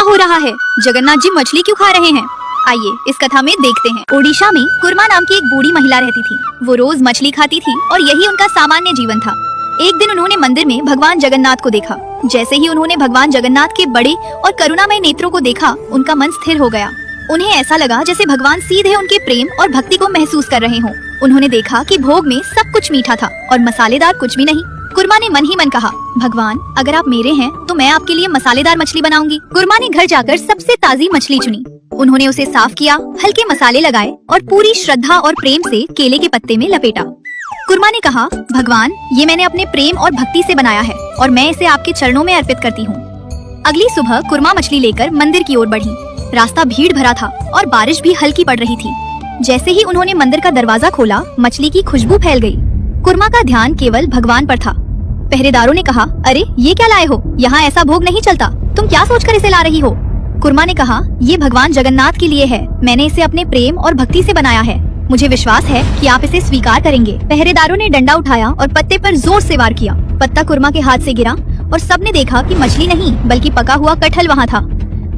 हो रहा है? जगन्नाथ जी मछली क्यों खा रहे हैं? आइए इस कथा में देखते हैं। ओडिशा में कुर्मा नाम की एक बूढ़ी महिला रहती थी। वो रोज मछली खाती थी और यही उनका सामान्य जीवन था। एक दिन उन्होंने मंदिर में भगवान जगन्नाथ को देखा। जैसे ही उन्होंने भगवान जगन्नाथ के बड़े और करुणामय नेत्रों को देखा, उनका मन स्थिर हो गया। उन्हें ऐसा लगा जैसे भगवान सीधे उनके प्रेम और भक्ति को महसूस कर रहे हों। उन्होंने देखा कि भोग में सब कुछ मीठा था और मसालेदार कुछ भी नहीं। कुर्मा ने मन ही मन कहा, भगवान अगर आप मेरे हैं तो मैं आपके लिए मसालेदार मछली बनाऊंगी। कुर्मा ने घर जाकर सबसे ताजी मछली चुनी। उन्होंने उसे साफ किया, हल्के मसाले लगाए और पूरी श्रद्धा और प्रेम से केले के पत्ते में लपेटा। कुर्मा ने कहा, भगवान ये मैंने अपने प्रेम और भक्ति से बनाया है और मैं इसे आपके चरणों में अर्पित करती हूँ। अगली सुबह कुर्मा मछली लेकर मंदिर की ओर बढ़ी। रास्ता भीड़ भरा था और बारिश भी हल्की पड़ रही थी। जैसे ही उन्होंने मंदिर का दरवाजा खोला, मछली की खुशबू फैल गई। कुर्मा का ध्यान केवल भगवान पर था। पहरेदारों ने कहा, अरे ये क्या लाए हो? यहाँ ऐसा भोग नहीं चलता। तुम क्या सोचकर इसे ला रही हो? कुर्मा ने कहा, ये भगवान जगन्नाथ के लिए है। मैंने इसे अपने प्रेम और भक्ति से बनाया है। मुझे विश्वास है कि आप इसे स्वीकार करेंगे। पहरेदारों ने डंडा उठाया और पत्ते पर जोर से वार किया। पत्ता कुर्मा के हाथ से गिरा और सबने देखा कि मछली नहीं बल्कि पका हुआ कटहल वहाँ था।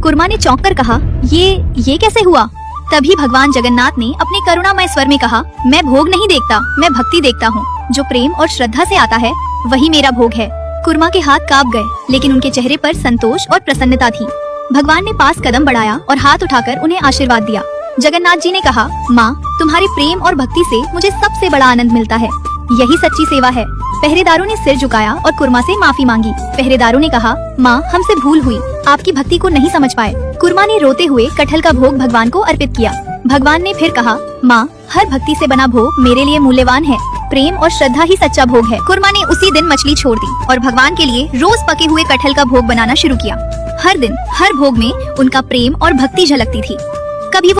कुर्मा ने चौंक कर कहा, ये कैसे हुआ? तभी भगवान जगन्नाथ ने अपने करुणामय स्वर में कहा, मैं भोग नहीं देखता, मैं भक्ति देखता हूँ। जो प्रेम और श्रद्धा से आता है वही मेरा भोग है। कुर्मा के हाथ कांप गए, लेकिन उनके चेहरे पर संतोष और प्रसन्नता थी। भगवान ने पास कदम बढ़ाया और हाथ उठाकर उन्हें आशीर्वाद दिया। जगन्नाथ जी ने कहा, माँ तुम्हारे प्रेम और भक्ति से मुझे सबसे बड़ा आनंद मिलता है। यही सच्ची सेवा है। पहरेदारों ने सिर झुकाया और कुर्मा से माफी मांगी। पहरेदारों ने कहा, माँ हमसे भूल हुई, आपकी भक्ति को नहीं समझ पाए। कुर्मा ने रोते हुए कटहल का भोग भगवान को अर्पित किया। भगवान ने फिर कहा, माँ हर भक्ति से बना भोग मेरे लिए मूल्यवान है। प्रेम और श्रद्धा ही सच्चा भोग है। कुर्मा ने उसी दिन मछली छोड़ दी और भगवान के लिए रोज पके हुए कटहल का भोग बनाना शुरू किया। हर दिन हर भोग में उनका प्रेम और भक्ति झलकती थी। कभी